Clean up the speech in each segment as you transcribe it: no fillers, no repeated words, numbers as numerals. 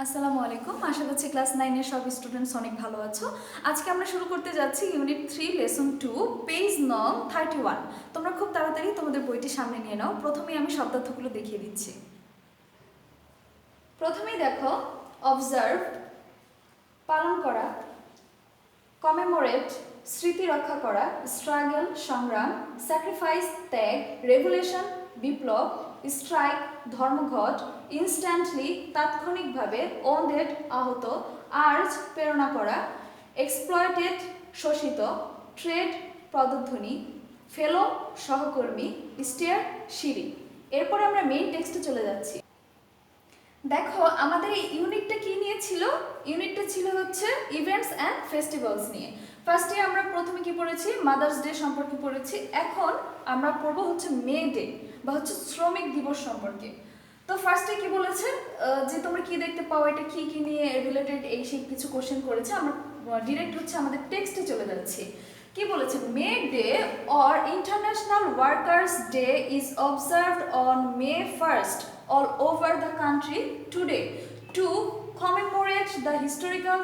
আসসালামু আলাইকুম। আশা করছি ক্লাস 9 এর সব স্টুডেন্টস অনেক ভালো আছো। আজকে আমরা শুরু করতে যাচ্ছি ইউনিট 3 লেসন 2 পেজ নং 31। তোমরা খুব তাড়াতাড়ি তোমাদের বইটি সামনে নিয়ে নাও। প্রথমেই আমি শব্দার্থগুলো দেখিয়ে দিচ্ছি। প্রথমেই দেখো অবজার্ভ পালন করা, কমেমোরেট স্মৃতি রক্ষা করা, স্ট্রাগল সংগ্রাম, স্যাক্রিফাইস ত্যাগ, রেভুলেশন বিপ্লব, স্ট্রাইক ধর্মঘট, ইনস্ট্যান্টলি তাৎক্ষণিকভাবে, ওন্ডেড আহত, আর্জ প্রেরণা করা, এক্সপ্লয়েটেড শোষিত, ট্রেড পদধ্বনি, ফেলো সহকর্মী, স্টেয়ার সিঁড়ি। এরপর আমরা মেইন টেক্সটে চলে যাচ্ছি। দেখো আমাদের এই ইউনিটটা কি নিয়ে ছিল? ইউনিটটা ছিল হচ্ছে ইভেন্টস অ্যান্ড ফেস্টিভ্যালস নিয়ে। ফার্স্টে আমরা প্রথমে কি পড়েছি? মাদার্স ডে সম্পর্কে পড়েছি। এখন আমরা পড়বো হচ্ছে মে ডে বা হচ্ছে শ্রমিক দিবস সম্পর্কে। তো ফার্স্টে কি বলেছে যে তোমরা কি দেখতে পাও, এটা কি কি নিয়ে রিলেটেড, এই সেই কিছু কোশ্চেন করেছে। আমরা ডিরেক্ট হচ্ছে আমাদের টেক্সটে চলে যাচ্ছি। কি বলেছে? May Day or international workers day is observed on May 1st all over the country today to commemorate the historical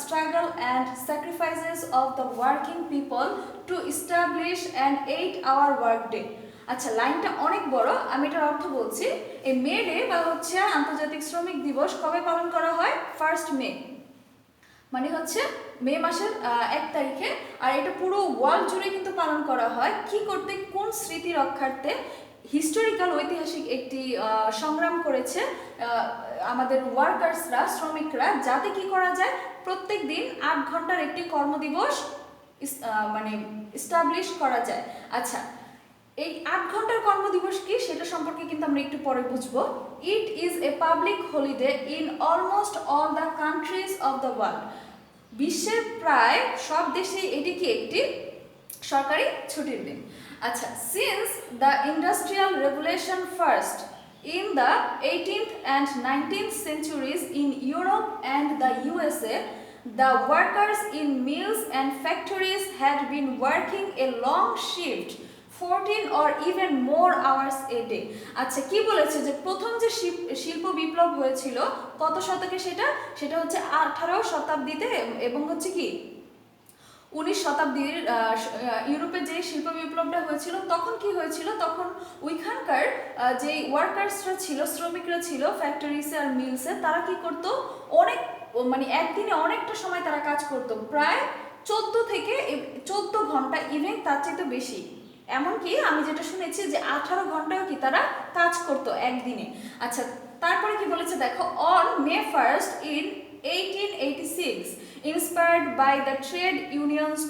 struggle and sacrifices of the working people to establish an 8-hour workday. আচ্ছা, লাইনটা অনেক বড়, আমি এটার অর্থ বলছি। এই May Day বা হচ্ছে আন্তর্জাতিক শ্রমিক দিবস কবে পালন করা হয়? 1st মে, মানে হচ্ছে মে মাসের 1 তারিখে। আর এটা পুরো ওয়ার্ল্ড জুড়ে কিন্তু পালন করা হয়। কি করতে? কোন স্মৃতি রক্ষার্থে? হিস্টোরিক্যাল ঐতিহাসিক একটি সংগ্রাম করেছে আমাদের ওয়ার্কার্সরা, শ্রমিকরা, যাতে কি করা যায়, প্রত্যেক দিন 8 ঘন্টার একটি কর্মদিবস মানে এস্টাবলিশ করা যায়। আচ্ছা, এই 8 ঘন্টার কর্মদিবস কি সেটা সম্পর্কে কিন্তু আমরা একটু পরে বুঝবো। It is a public holiday in almost all the countries of the world. বিশ্বের প্রায় সব দেশেই এটি কি একটি সরকারি ছুটির দিন। আচ্ছা, since the industrial revolution first in the 18th and 19th centuries in Europe and the USA, the workers in mills and factories had been working a long shift, 14 or even more hours a day. আচ্ছা, কি বলেছে যে প্রথম যে শিল্প বিপ্লব হয়েছিল কত শতকে? সেটা হচ্ছে 18 শতাব্দীতে, এবং হচ্ছে কি 19 শতাব্দীর ইউরোপে যে শিল্প বিপ্লবটা হয়েছিল তখন কি হয়েছিল? তখন ওইখানকার যে ওয়ার্কার্সরা ছিল, শ্রমিকরা ছিল ফ্যাক্টরিসে আর মিলসে, তারা কি করত? অনেক মানে একদিনে অনেকটা সময় তারা কাজ করত, প্রায় 14 ঘন্টা, ইভেন তার চাইতে বেশি। এমনকি আমি যেটা শুনেছি যে 18 ঘন্টাও কি তারা কাজ করত একদিনে। আচ্ছা, তারপরে কি বলেছে দেখো, on May 1st in 1886, inspired by the trade unions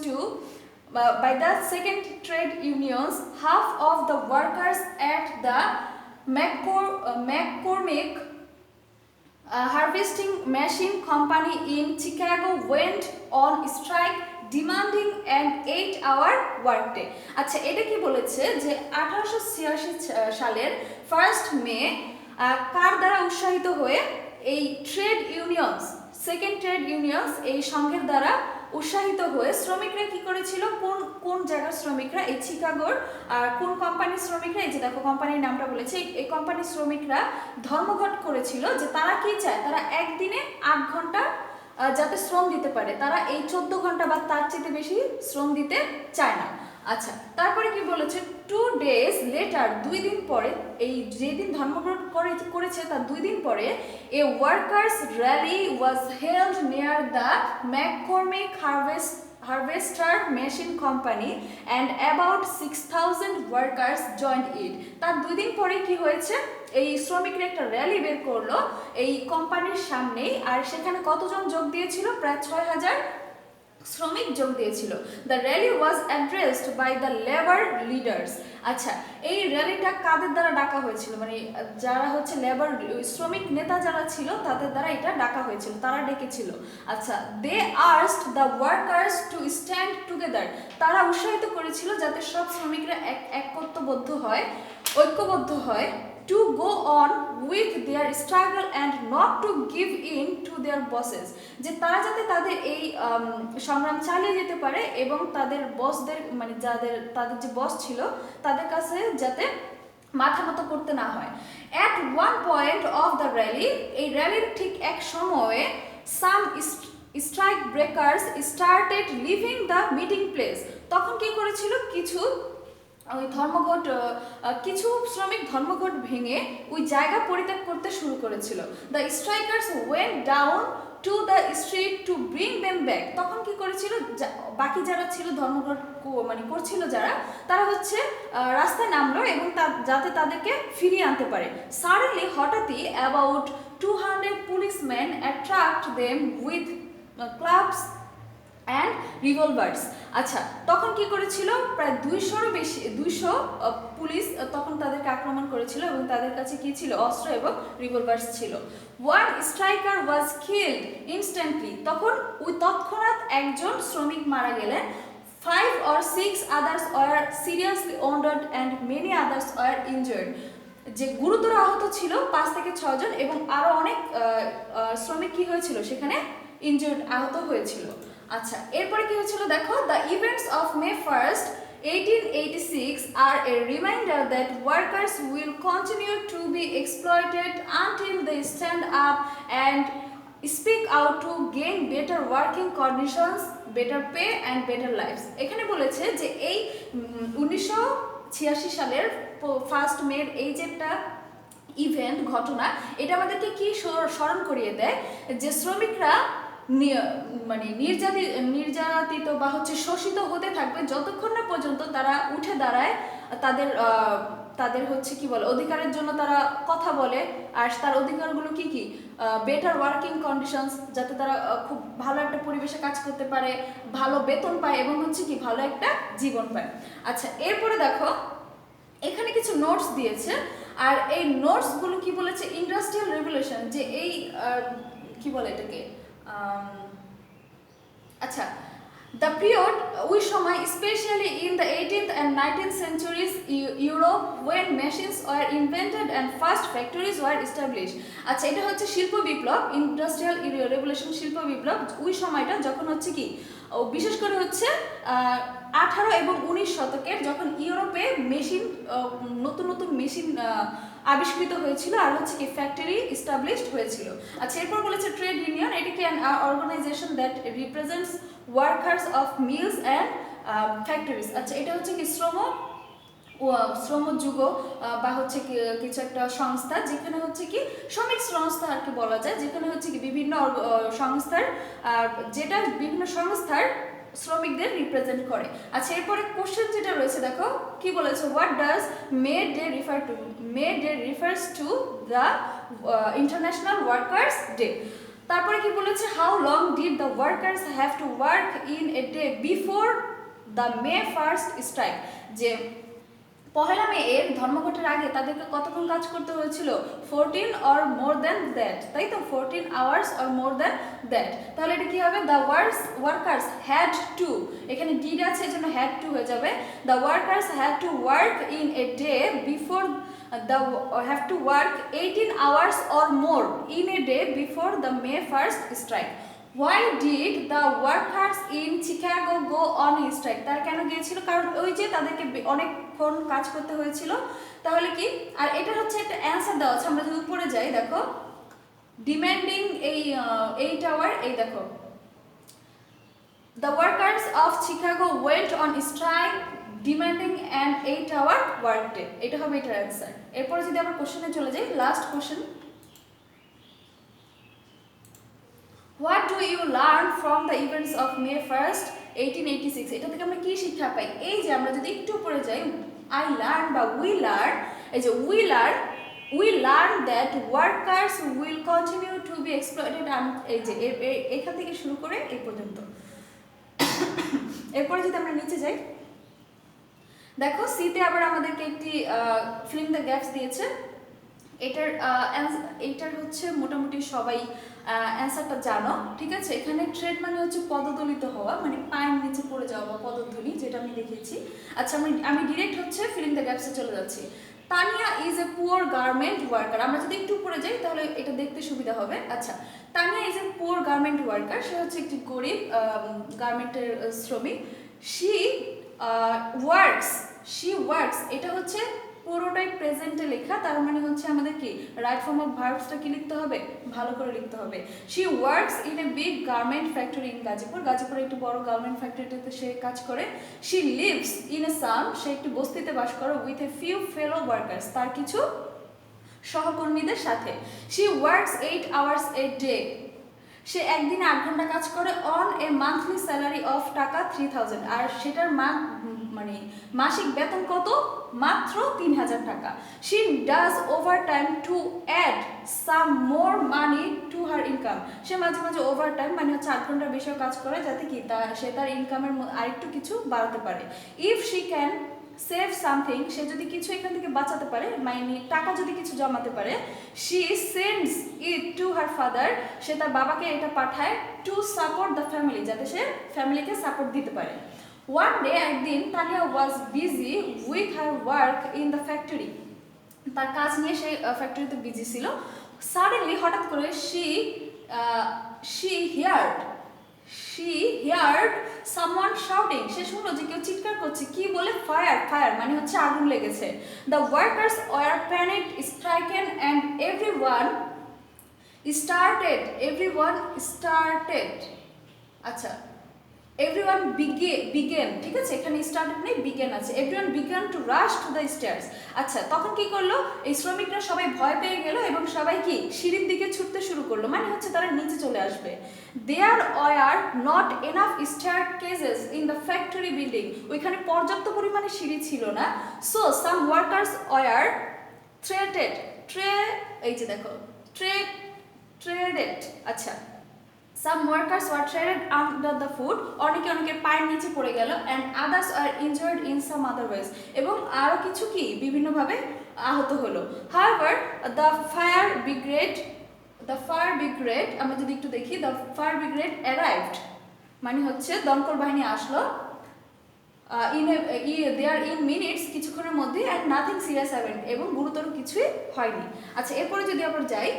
by the second trade unions, half of the workers at the McCormick harvesting machine company in Chicago went on strike demanding an 8-hour workday. আচ্ছা, এটা কি বলেছে যে 1886 সালের 1st মে কার দ্বারা উৎসাহিত হয়ে? এই trade unions, second trade unions, এই সংঘের দ্বারা উৎসাহিত হয়ে শ্রমিকরা কি করেছিল? কোন জায়গার শ্রমিকরা? এই চিকাগোর। আর কোন কোম্পানির শ্রমিকরা? এই যে দেখো কোম্পানির নামটা বলেছে। এই কোম্পানির শ্রমিকরা ধর্মঘট করেছিল যে তারা কি চায়? তারা একদিনে 8 ঘন্টা যাতে শ্রম দিতে পারে, তারা এই 14 ঘন্টা বা তার চেয়ে বেশি শ্রম দিতে চায় না। আচ্ছা, তারপরে কি বলেছে? 2 days later, 2 দিন পরে, এই যেদিন ধর্মঘট করেছে তার 2 দিন পরে, a workers rally was held near the McCormick harvester machine company and about 6000 workers joined it. তার 2 দিন পরে কি হয়েছে? এই শ্রমিকরা একটা র্যালি বের করলো এই কোম্পানির সামনেই, আর সেখানে কতজন যোগ দিয়েছিল? প্রায় 6000 শ্রমিক যোগ দিয়েছিল। The rally was addressed by the labour leaders. আচ্ছা, এই র্যালিটা কাদের দ্বারা ডাকা হয়েছিল? মানে যারা হচ্ছে লেবার শ্রমিক নেতা যারা ছিল তাদের দ্বারা এটা ডাকা হয়েছিল, তারা ডেকেছিল। আচ্ছা, they asked the workers to stand together. তারা উৎসাহিত করেছিল যাতে সব শ্রমিকরা ঐক্যবদ্ধ হয় to go on with their struggle and not to give in to their bosses, যে তারা যাতে তাদের এই সংগ্রাম চালিয়ে যেতে পারে এবং তাদের বসদের, মানে তাদের যে বস ছিল তাদের কাছে যাতে মাথা নত করতে না হয়। At one point of the rally, এই র্যালির ঠিক এক সময়ে some strike breakers started leaving the meeting place. তখন কি করেছিল, কিছু ওই ধর্মঘট, কিছু শ্রমিক ধর্মঘট ভেঙে ওই জায়গা পরিত্যাগ করতে শুরু করেছিল। The strikers went down to the street to bring them back. তখন কি করেছিল, বাকি যারা ছিল ধর্মঘট মানে করছিল যারা, তারা হচ্ছে রাস্তায় নামলো এবং যাতে তাদেরকে ফিরিয়ে আনতে পারে। সাডেনলি, হঠাৎই, about 200 policeman attract them with clubs and রিভলভার্স। আচ্ছা, তখন কি করেছিল, প্রায় 200-এরও বেশি, 200 পুলিশ তখন তাদেরকে আক্রমণ করেছিল এবং তাদের কাছে কি ছিল, অস্ত্র এবং রিভলভার্স ছিল। One striker was killed instantly. তখন ওই তৎক্ষণাৎ একজন শ্রমিক মারা গেলেন। 5 or 6 others were seriously wounded and many others were injured. যে গুরুতর আহত ছিল 5 থেকে 6 জন এবং আরো অনেক শ্রমিক কি হয়েছিল, সেখানে ইনজুর্ড, আহত হয়েছিল। আচ্ছা, এরপরে কি হয়েছিল দেখো, the events of May 1st 1886 আর a reminder that workers will continue to be exploited until they stand up and speak out to gain better working conditions, better pay and better lives. এখানে বলেছে যে এই 1986 সালের 1 মের এই যে একটা ইভেন্ট, ঘটনা, এটা আমাদেরকে কি স্মরণ করিয়ে দেয় যে শ্রমিকরা মানে নির্যাতিত বা হচ্ছে শোষিত হতে থাকবে যতক্ষণ না পর্যন্ত তারা উঠে দাঁড়ায়, তাদের হচ্ছে কি বলে অধিকারের জন্য তারা কথা বলে। আর তার অধিকারগুলো কি কি, বেটার ওয়ার্কিং কন্ডিশনস, যাতে তারা খুব ভালো একটা পরিবেশে কাজ করতে পারে, ভালো বেতন পায় এবং হচ্ছে কি ভালো একটা জীবন পায়। আচ্ছা, এরপরে দেখো এখানে কিছু নোটস দিয়েছে, আর এই নোটসগুলো কি বলেছে, ইন্ডাস্ট্রিয়াল রেভলিউশন, যে এই কি বলে এটাকে, আচ্ছা, দ্য পিরিয়ড, ওই সময়, specially in the 18th and 19th centuries Europe, when machines were invented and first factories were established. আচ্ছা, এটা হচ্ছে শিল্প বিপ্লব, ইন্ডাস্ট্রিয়াল রেভলিউশন, শিল্প বিপ্লব, ওই সময়টা যখন হচ্ছে কি, বিশেষ করে হচ্ছে 18 এবং 19 শতকের, যখন ইউরোপে মেশিন, নতুন নতুন মেশিন আবিষ্কৃত হয়েছিল আর হচ্ছে কি ফ্যাক্টরি এস্টাবলিশড হয়েছিল। আচ্ছা, এরপর বলেছে ট্রেড ইউনিয়ন, এটি কি organisation that represents workers of mills and factories. আচ্ছা, এটা হচ্ছে কি শ্রমযুগ বা হচ্ছে কিছু একটা সংস্থা, যেখানে হচ্ছে কি শ্রমিক সংস্থা আর কি বলা যায়, যেখানে হচ্ছে কি বিভিন্ন সংস্থার, যেটা বিভিন্ন সংস্থার শ্রমিকদের রিপ্রেজেন্ট করে। আচ্ছা, এরপরে কোশ্চেন যেটা রয়েছে দেখো কি বলেছে, what does May Day refer to? May Day refers to the international workers day. তারপরে কি বলেছে, how long did the workers have to work in a day before the May 1st strike, যে 1 মে এর ধর্মঘটের আগে তাদেরকে কতক্ষণ কাজ করতে হয়েছিল, 14 or more than that, তাই তো, 14 hours or more than that। তাহলে এটা কি হবে, দ্য ওয়ার্কার্স হ্যাড টু, এখানে ডিড আছে এজন্য হ্যাড টু হয়ে যাবে, the workers had to work in a day before have to work 18 hours or more in a day before the May 1st strike. Why did the workers in Chicago go on strike? তারা কেন গিয়েছিল, কারণ ওই যে তাদেরকে অনেকক্ষণ কাজ করতে হয়েছিল। তাহলে কি, আর এটা হচ্ছে একটা অ্যান্সার দেওয়া আছে, আমরা যদি উপরে যাই দেখো, ডিমান্ডিং এই 8 hour, এই দেখো, the workers of Chicago went on strike demanding an 8 hour work day. এটা হবে এটার অ্যান্সার। এরপরে যদি আমরা কোশ্চেনে চলে যাই, last question, what do you learn from the events of May 1st 1886? এটা থেকে আমরা কি শিক্ষা পাই? এই যে আমরা যদি একটু উপরে যাই, আই লার্ন বা উই লার্ন, এই যে we learn that workers will continue to be exploited, এই যে এখান থেকে শুরু করে এই পর্যন্ত। এরপরে যদি আমরা নিচে যাই দেখো, সিতে আবার আমাদেরকে একটি ফিল ইন দ্য গ্যাপস দিয়েছে। এইটার হচ্ছে মোটামুটি সবাই অ্যান্সারটা জানো, ঠিক আছে। এখানে ট্রেড মানে হচ্ছে পদদলিত হওয়া, মানে পায়ের নিচে পড়ে যাওয়া বা পদধ্বনি, যেটা আমি দেখিয়েছি। আচ্ছা, আমি ডিরেক্ট হচ্ছে ফিল ইন দ্য গ্যাপসে চলে যাচ্ছি। Tania is a poor garment worker, আমরা যদি একটু উপরে যাই তাহলে এটা দেখতে সুবিধা হবে। আচ্ছা, Tania is a poor garment worker, সে হচ্ছে একটি গরিব গার্মেন্টের শ্রমিক। শি ওয়ার্কস, এটা হচ্ছে পুরোটাই প্রেজেন্টে লেখা, তার মানে হচ্ছে আমাদের কি রাইট ফর্ম অফ ভার্বসটা কি লিখতে হবে, ভালো করে লিখতে হবে। She works in a big garment factory in Gazipur, গাজীপুরে একটি বড় গার্মেন্ট ফ্যাক্টরিতে সে কাজ করে। She lives in a some, সে একটি বস্তিতে বাস করে, with a few fellow workers, তার কিছু সহকর্মীদের সাথে। She works 8 hours a day, সে একদিনে 8 ঘন্টা কাজ করে। On a monthly salary of taka 3000, আর সেটার মানে মাসিক বেতন কত, মাত্র 3000 টাকা। She does overtime to add some more money to her income, সে মাঝে মাঝে ওভার টাইম মানে হচ্ছে 8 ঘন্টার বেশিও কাজ করে, যাতে কি সে তার ইনকামের আরেকটু কিছু বাড়াতে পারে। If she can save something, সে যদি কিছু এখান থেকে বাঁচাতে পারে, মানে টাকা যদি কিছু জমাতে পারে, she sends it to her father, সে তার বাবাকে এটা পাঠায়, টু সাপোর্ট দ্য ফ্যামিলি, যাতে সে ফ্যামিলিকে সাপোর্ট দিতে পারে। ওয়ান ডে, একদিন Tania was busy with her work in the factory, তার কাজ নিয়ে সে ফ্যাক্টরিতে বিজি ছিল। সাডেনলি, হঠাৎ করে, শি হিয়ার্ড সামওয়ান শাউটিং, সে শুনলো যে কেউ চিৎকার করছে, কি বলে, ফায়ার, ফায়ার মানে হচ্ছে আগুন লেগেছে। The workers were panicked, stricken, and everyone started, আচ্ছা everyone began, ঠিক আছে, এখানে স্টার্টেড নেই, বিগেন আছে। everyone began to rush to the stairs, আচ্ছা তখন কি করলো, এই শ্রমিকরা সবাই ভয় পেয়ে গেল এবং সবাই কি সিঁড়ির দিকে ছুটতে শুরু করলো, মানে হচ্ছে তারা নিচে চলে আসবে। there were not enough staircases in the factory building, ওইখানে পর্যাপ্ত পরিমাণে সিঁড়ি ছিল না। so some workers were এই যে দেখো traded, আচ্ছা some workers were traded under the foot, অনেকের পায়ের নিচে পড়ে গেল, and others are injured in some other ways, এবং আরো কিছু কি বিভিন্নভাবে আহত হলো। however the fire brigade, আমরা যদি একটু দেখি, the fire brigade arrived, মানে হচ্ছে দমকল বাহিনী আসলো, in minutes, কিছুক্ষণের মধ্যে, and nothing serious happened, এবং গুরুতর কিছুই হয়নি। আচ্ছা এরপরে যদি আবার যাই,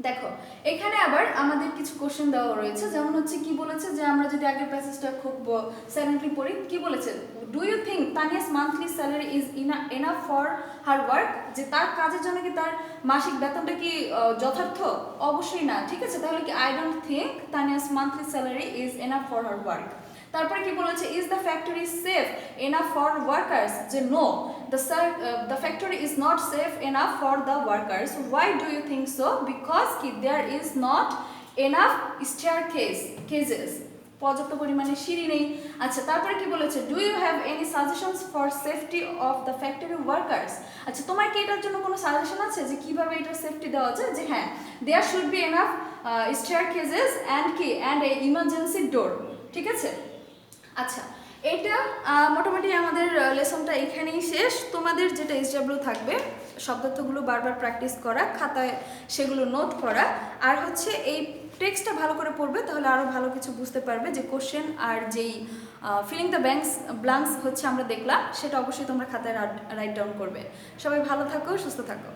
দেখো এখানে আবার আমাদের কিছু কোশ্চেন দেওয়া রয়েছে, যেমন হচ্ছে কি বলেছে, যে আমরা যদি আগের প্যাসেজটা খুব সাইলেন্টলি পড়ি, কি বলেছে, do you think Tania's monthly salary is enough for her work, যে তার কাজের জন্য কি তার মাসিক বেতনটা কি যথার্থ, অবশ্যই না, ঠিক আছে, তাহলে কি I don't think Tania's monthly salary is enough for her work. তারপরে কি বলেছে, is the factory safe enough for workers, যে no, the factory is not safe enough for the workers. Why do you think so? Because there is not enough staircases, পর্যাপ্ত পরিমাণে সিঁড়ি নেই। আচ্ছা তারপরে কি বলেছে, do you have any suggestions for safety of the factory workers, আচ্ছা তোমার কি এটার জন্য কোনো সাজেশন আছে যে কিভাবে এটার সেফটি দেওয়া যায়, যে হ্যাঁ there should be enough staircases and a emergency door, ঠিক আছে। আচ্ছা এটা মোটামুটি আমাদের লেসনটা এখানেই শেষ। তোমাদের যেটা SW থাকবে, শব্দার্থগুলো বারবার প্র্যাকটিস করা, খাতায় সেগুলো নোট করা, আর হচ্ছে এই টেক্সটটা ভালো করে পড়বে, তাহলে আরও ভালো কিছু বুঝতে পারবে। যে কোশ্চেন আর যেই ফিলিং দ্য ব্ল্যাঙ্কস হচ্ছে আমরা দেখলাম, সেটা অবশ্যই তোমরা খাতায় রাইট ডাউন করবে। সবাই ভালো থাকো, সুস্থ থাকো।